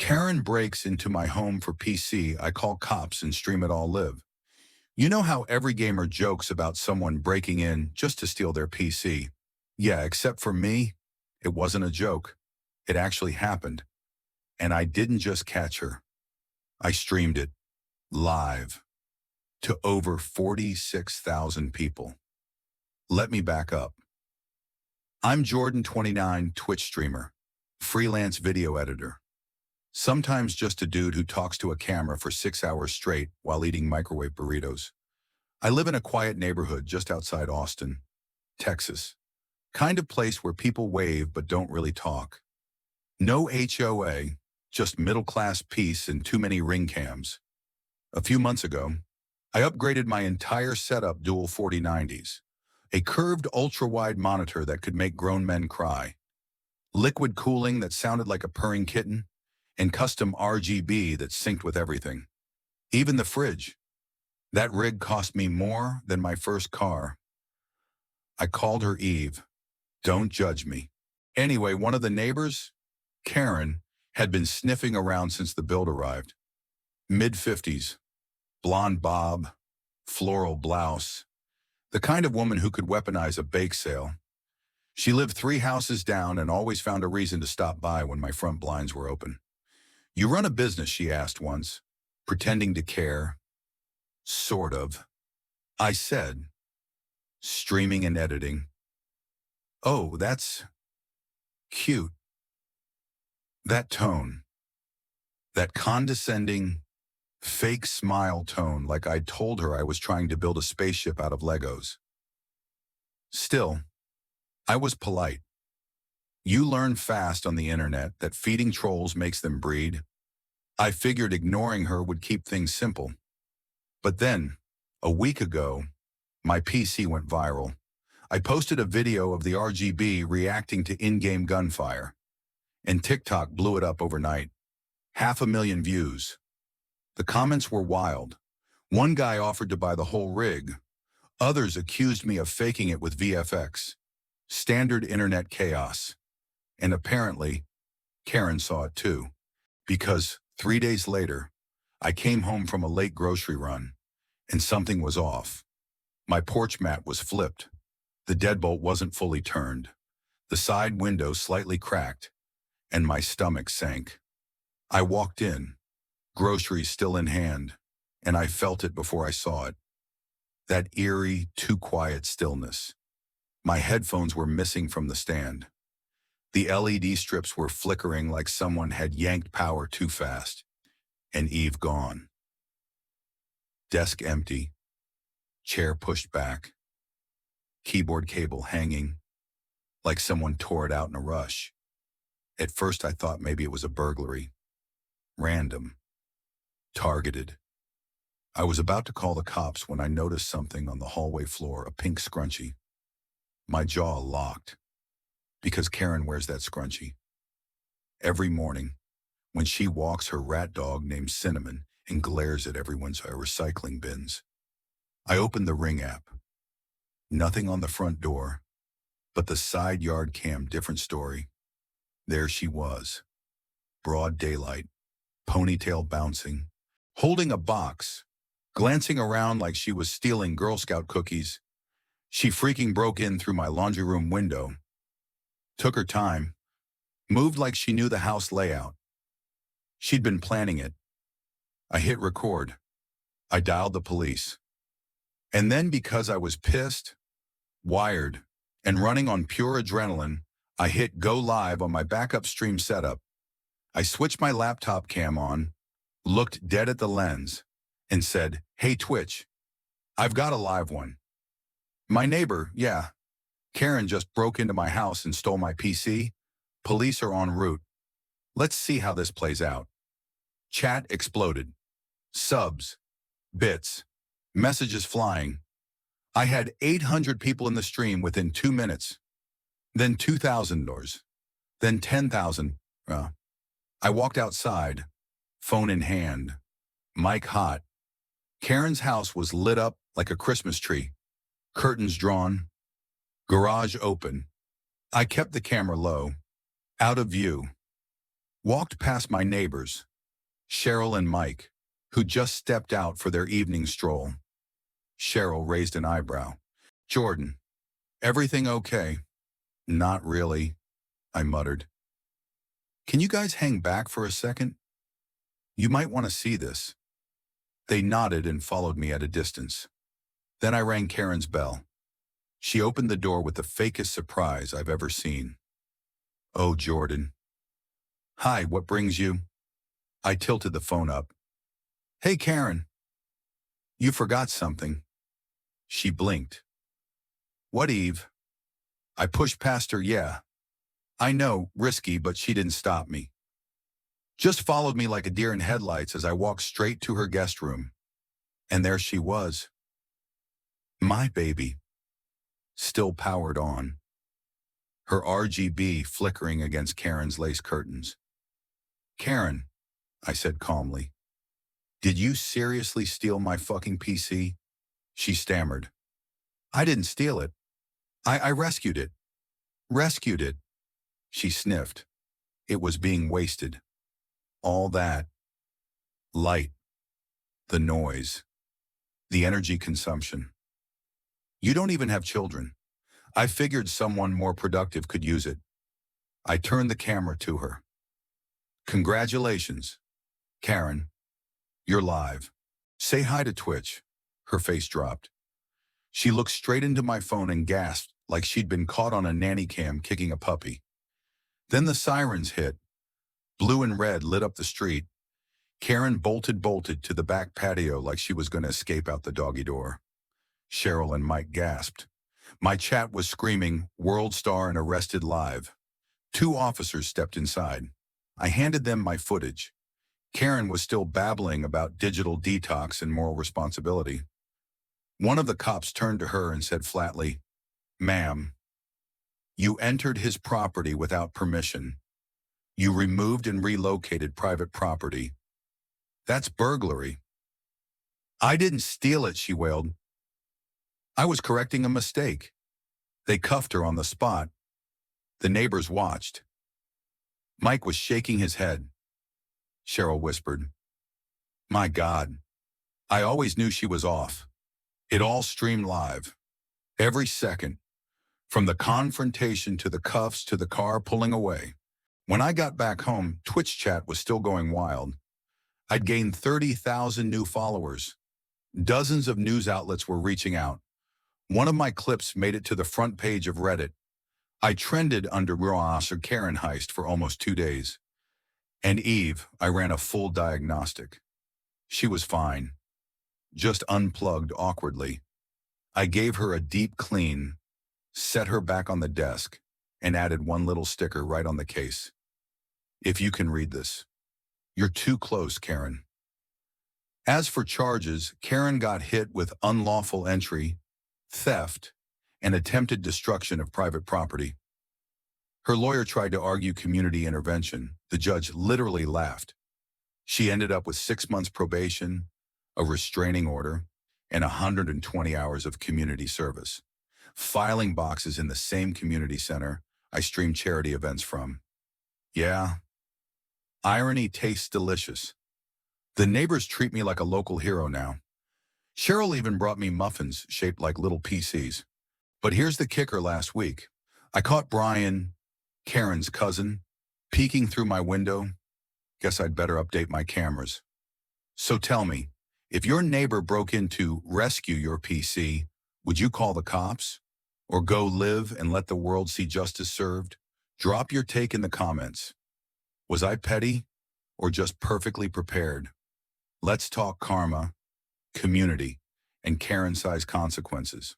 Karen breaks into my home for PC. I call cops and stream it all live. You know how every gamer jokes about someone breaking in just to steal their PC? Yeah, except for me, it wasn't a joke. It actually happened. And I didn't just catch her. I streamed it live to over 46,000 people. Let me back up. I'm Jordan 29, Twitch streamer, freelance video editor. Sometimes just a dude who talks to a camera for 6 hours straight while eating microwave burritos. I live in a quiet neighborhood just outside Austin, Texas. Kind of place where people wave but don't really talk. No HOA, just middle-class peace and too many ring cams. A few months ago, I upgraded my entire setup dual 4090s, a curved ultra-wide monitor that could make grown men cry, liquid cooling that sounded like a purring kitten, and custom RGB that synced with everything. Even the fridge. That rig cost me more than my first car. I called her Eve. Don't judge me. Anyway, one of the neighbors, Karen, had been sniffing around since the build arrived. Mid-50s, blonde bob, floral blouse, the kind of woman who could weaponize a bake sale. She lived 3 houses down and always found a reason to stop by when my front blinds were open. "You run a business?" she asked once, pretending to care. Sort of. I said, "Streaming and editing." "Oh, that's cute." That tone, that condescending, fake smile tone, like I'd told her I was trying to build a spaceship out of Legos. Still, I was polite. You learn fast on the internet that feeding trolls makes them breed. I figured ignoring her would keep things simple. But then, a week ago, my PC went viral. I posted a video of the RGB reacting to in-game gunfire, and TikTok blew it up overnight. 500,000 views. The comments were wild. One guy offered to buy the whole rig. Others accused me of faking it with VFX. Standard internet chaos. And apparently, Karen saw it too. Because 3 days later, I came home from a late grocery run, and something was off. My porch mat was flipped. The deadbolt wasn't fully turned. The side window slightly cracked, and my stomach sank. I walked in, groceries still in hand, and I felt it before I saw it. That eerie, too quiet stillness. My headphones were missing from the stand. The LED strips were flickering like someone had yanked power too fast. And Eve gone. Desk empty. Chair pushed back. Keyboard cable hanging, like someone tore it out in a rush. At first I thought maybe it was a burglary. Random. Targeted. I was about to call the cops when I noticed something on the hallway floor, a pink scrunchie. My jaw locked. Because Karen wears that scrunchie. Every morning, when she walks her rat dog named Cinnamon and glares at everyone's recycling bins. I opened the Ring app. Nothing on the front door, but the side yard cam, different story. There she was. Broad daylight, ponytail bouncing, holding a box, glancing around like she was stealing Girl Scout cookies. She freaking broke in through my laundry room window. Took her time, moved like she knew the house layout. She'd been planning it. I hit record. I dialed the police. And then because I was pissed, wired, and running on pure adrenaline, I hit go live on my backup stream setup. I switched my laptop cam on, looked dead at the lens, and said, "Hey Twitch, I've got a live one. My neighbor, yeah, Karen just broke into my house and stole my PC. Police are en route. Let's see how this plays out." Chat exploded. Subs, bits, messages flying. I had 800 people in the stream within 2 minutes. Then 2,000 doors. Then 10,000. I walked outside, phone in hand, mic hot. Karen's house was lit up like a Christmas tree. Curtains drawn. Garage open. I kept the camera low, out of view. Walked past my neighbors, Cheryl and Mike, who just stepped out for their evening stroll. Cheryl raised an eyebrow. Jordan, everything okay? Not really, I muttered. Can you guys hang back for a second? You might want to see this. They nodded and followed me at a distance. Then I rang Karen's bell. She opened the door with the fakest surprise I've ever seen. Oh, Jordan. Hi, what brings you? I tilted the phone up. Hey, Karen. You forgot something. She blinked. What, Eve? I pushed past her, yeah. I know, risky, but she didn't stop me. Just followed me like a deer in headlights as I walked straight to her guest room. And there she was. My baby. Still powered on. Her RGB flickering against Karen's lace curtains. Karen, I said calmly, did you seriously steal my fucking PC? She stammered. I didn't steal it. I rescued it. Rescued it. She sniffed. It was being wasted. All that. Light. The noise. The energy consumption. You don't even have children. I figured someone more productive could use it. I turned the camera to her. Congratulations, Karen. You're live. Say hi to Twitch. Her face dropped. She looked straight into my phone and gasped like she'd been caught on a nanny cam kicking a puppy. Then the sirens hit. Blue and red lit up the street. Karen bolted to the back patio like she was going to escape out the doggy door. Cheryl and Mike gasped. My chat was screaming, World Star and Arrested Live. 2 officers stepped inside. I handed them my footage. Karen was still babbling about digital detox and moral responsibility. One of the cops turned to her and said flatly, Ma'am, you entered his property without permission. You removed and relocated private property. That's burglary. I didn't steal it, she wailed. I was correcting a mistake. They cuffed her on the spot. The neighbors watched. Mike was shaking his head. Cheryl whispered, My God, I always knew she was off. It all streamed live. Every second. From the confrontation to the cuffs to the car pulling away. When I got back home, Twitch chat was still going wild. I'd gained 30,000 new followers. Dozens of news outlets were reaching out. One of my clips made it to the front page of Reddit. I trended under HOA Karen heist for almost 2 days. And Eve, I ran a full diagnostic. She was fine. Just unplugged awkwardly. I gave her a deep clean, set her back on the desk, and added one little sticker right on the case. If you can read this. You're too close, Karen. As for charges, Karen got hit with unlawful entry, theft, and attempted destruction of private property. Her lawyer tried to argue community intervention. The judge literally laughed. She ended up with 6 months probation, a restraining order, and 120 hours of community service. Filing boxes in the same community center I stream charity events from. Yeah, irony tastes delicious. The neighbors treat me like a local hero now. Cheryl even brought me muffins shaped like little PCs. But here's the kicker last week. I caught Brian, Karen's cousin, peeking through my window. Guess I'd better update my cameras. So tell me, if your neighbor broke in to rescue your PC, would you call the cops? Or go live and let the world see justice served? Drop your take in the comments. Was I petty or just perfectly prepared? Let's talk karma, community, and Karen-sized consequences.